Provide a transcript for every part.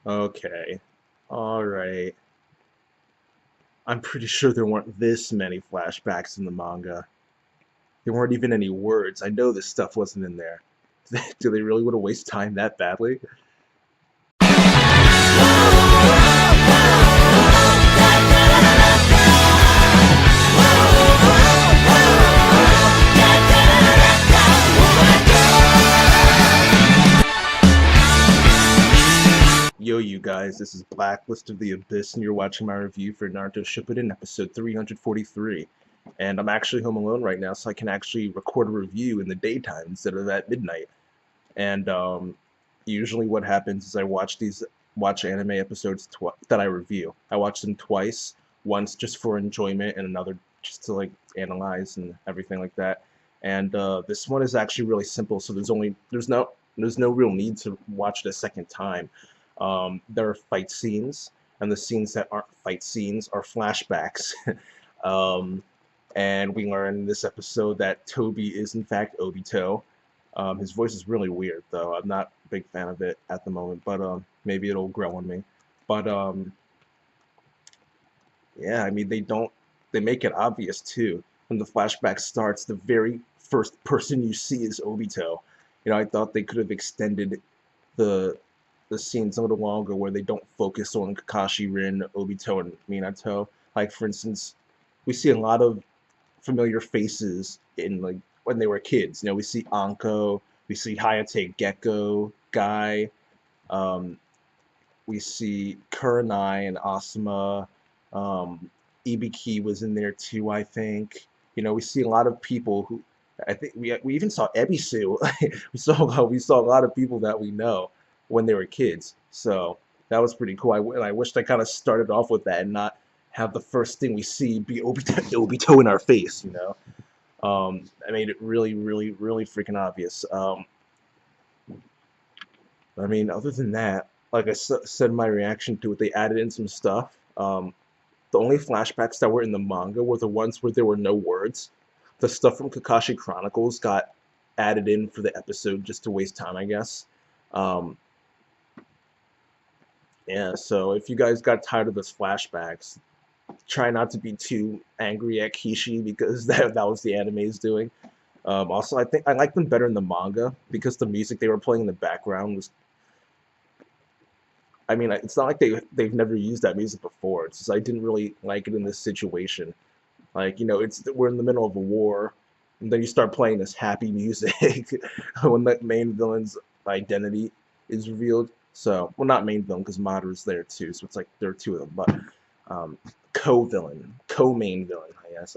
Okay. Alright. I'm pretty sure there weren't this many flashbacks in the manga. There weren't even any words. I know this stuff wasn't in there. Do they really want to waste time that badly? Yo, you guys, this is Blacklist of the Abyss, and you're watching my review for Naruto Shippuden, episode 343. And I'm actually home alone right now, so I can actually record a review in the daytime instead of at midnight. And usually what happens is I watch anime episodes that I review. I watch them twice, once just for enjoyment and another just to like analyze and everything like that. And this one is actually really simple, so there's no real need to watch it a second time. There are fight scenes, and the scenes that aren't fight scenes are flashbacks. um, and we learn in this episode that Tobi is in fact Obito. His voice is really weird, though. I'm not a big fan of it at the moment, but maybe it'll grow on me. But yeah, I mean, they make it obvious too. When the flashback starts, the very first person you see is Obito. I thought they could have extended the the scenes a little longer where they don't focus on Kakashi, Rin, Obito, and Minato. Like for instance, we see a lot of familiar faces in like when they were kids. We see Anko, we see Hayate Gecko, Guy, um, we see Kurenai and Asuma. Ibiki was in there too, I think. We see a lot of people who I think we even saw Ebisu. we saw a lot of people that we know when they were kids. So that was pretty cool. And I wished I kind of started off with that and not have the first thing we see be Obito in our face. I made it really, really, really freaking obvious. I mean, other than that, like I said in my reaction to it, they added in some stuff. The only flashbacks that were in the manga were the ones where there were no words. The stuff from Kakashi Chronicles got added in for the episode just to waste time, I guess. Um, yeah, so if you guys got tired of those flashbacks, try not to be too angry at Kishi because that was the anime's doing. Also, I think I like them better in the manga because the music they were playing in the background was. I mean, it's not like they've never used that music before. It's just I didn't really like it in this situation. Like, it's we're in the middle of a war, and then you start playing this happy music when the main villain's identity is revealed. So, well, not main villain because Madara's there too. So it's like there are two of them, but co-villain, co-main villain, I guess.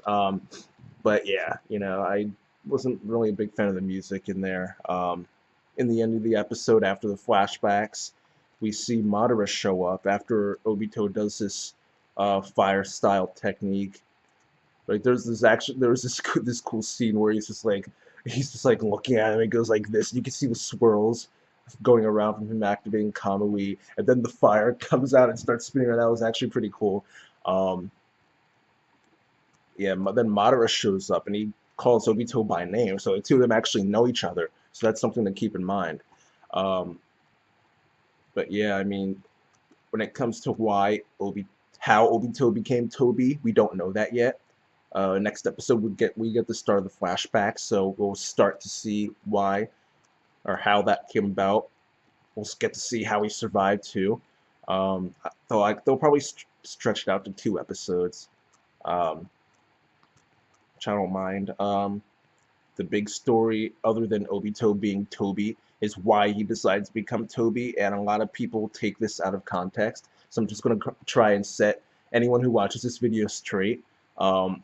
But yeah, I wasn't really a big fan of the music in there. In the end of the episode, after the flashbacks, we see Madara show up after Obito does this fire style technique. Like there was this cool scene where he's just like looking at him and goes like this. And you can see the swirls going around from him activating Kamui, and then the fire comes out and starts spinning around. That was actually pretty cool. Um, yeah, then Madara shows up and he calls Obito by name, so the two of them actually know each other. So that's something to keep in mind. Um, but yeah, I mean, when it comes to how Obito became Tobi, we don't know that yet. Next episode we get the start of the flashback, so we'll start to see why or how that came about. We'll get to see how he survived too. They'll probably stretch it out to 2 episodes, um, which I don't mind. The big story, other than Obito being Tobi, is why he decides to become Tobi, and a lot of people take this out of context. So I'm just going to try and set anyone who watches this video straight. Um,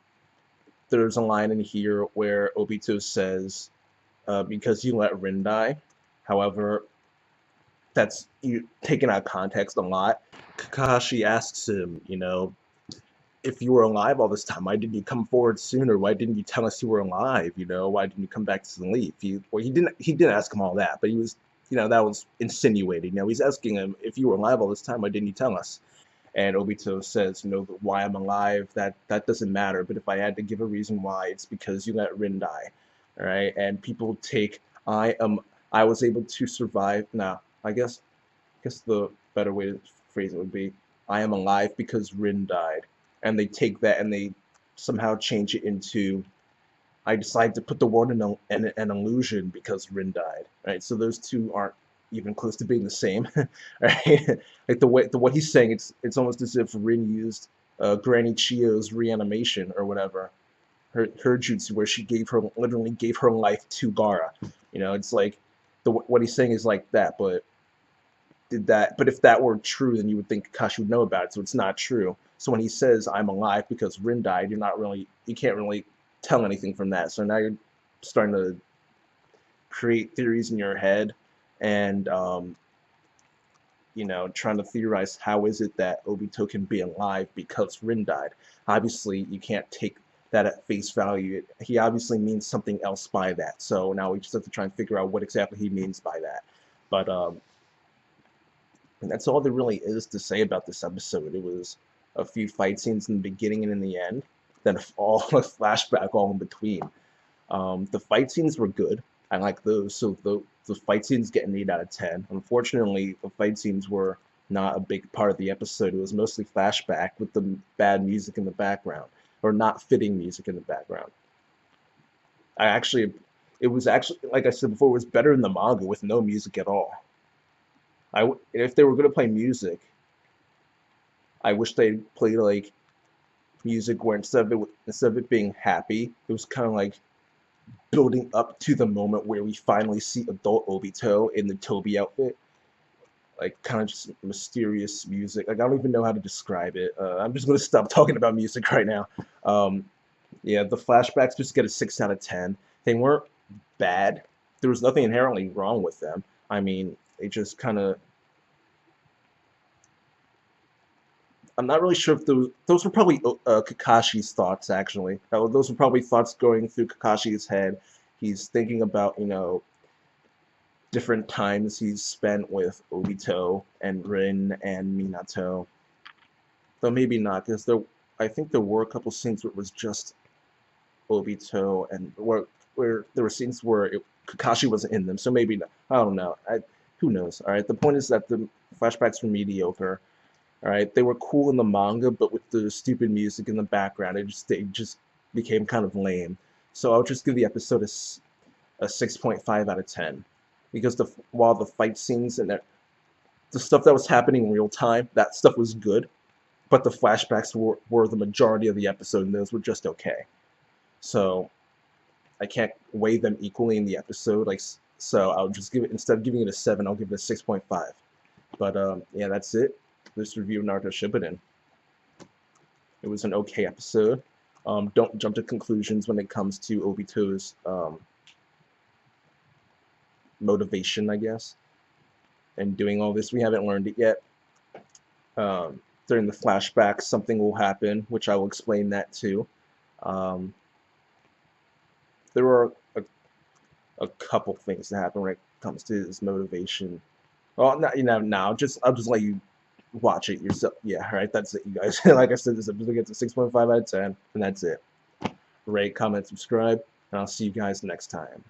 there's a line in here where Obito says, because you let Rin die. However, that's taken out of context a lot. Kakashi asks him, if you were alive all this time, why didn't you come forward sooner? Why didn't you tell us you were alive? Why didn't you come back to sleep? He didn't ask him all that, but he was, that was insinuating. He's asking him, if you were alive all this time, why didn't you tell us? And Obito says, why I'm alive, that doesn't matter. But if I had to give a reason why, it's because you let Rin die. All right. And people take, I was able to survive. Now, I guess guess the better way to phrase it would be, I am alive because Rin died. And they take that and they somehow change it into, I decided to put the world in an illusion because Rin died. Right? So those two aren't even close to being the same. Right? Like the what he's saying, it's almost as if Rin used Granny Chio's reanimation or whatever, her jutsu, where she literally gave her life to Gaara. It's like what he's saying is like that, but if that were true, then you would think Kakashi would know about it. So it's not true. So when he says I'm alive because Rin died, you can't really tell anything from that. So now you're starting to create theories in your head, and trying to theorize how is it that Obito can be alive because Rin died. Obviously, you can't take that at face value. He obviously means something else by that. So now we just have to try and figure out what exactly he means by that. But and that's all there really is to say about this episode. It was a few fight scenes in the beginning and in the end, then all a flashback all in between. The fight scenes were good. I like those. So the fight scenes get an 8 out of 10. Unfortunately, the fight scenes were not a big part of the episode. It was mostly flashback with the bad music in the background, or not fitting music in the background. It was actually, like I said before, it was better in the manga with no music at all. If they were going to play music, I wish they'd play like music where instead of it being happy, it was kind of like building up to the moment where we finally see adult Obito in the Tobi outfit. Like, kind of just mysterious music. Like, I don't even know how to describe it. I'm just going to stop talking about music right now. Yeah, the flashbacks just get a 6 out of 10. They weren't bad. There was nothing inherently wrong with them. I mean, they just kind of... I'm not really sure if those were probably Kakashi's thoughts, actually. Those were probably thoughts going through Kakashi's head. He's thinking about, different times he's spent with Obito and Rin and Minato. Though maybe not, because I think there were a couple scenes where it was just Obito, and where there were scenes where Kakashi wasn't in them, so maybe not. I don't know. Who knows? All right. The point is that the flashbacks were mediocre. All right, they were cool in the manga, but with the stupid music in the background, they just became kind of lame. So I'll just give the episode a 6.5 out of 10, because while the fight scenes and the stuff that was happening in real time, that stuff was good, but the flashbacks were the majority of the episode, and those were just okay. So I can't weigh them equally in the episode, so I'll just give it, instead of giving it a 7, I'll give it a 6.5. But yeah, that's it. This review of Naruto Shippuden. It was an okay episode. Don't jump to conclusions when it comes to Obito's motivation, I guess, and doing all this. We haven't learned it yet. During the flashbacks, something will happen, which I will explain that too. There are a couple things that happen when it comes to his motivation. Well, now I'll just let you watch it yourself. Yeah, all right, that's it, you guys. Like I said, this episode gets a 6.5 out of 10, and that's it. Rate, comment, subscribe, and I'll see you guys next time.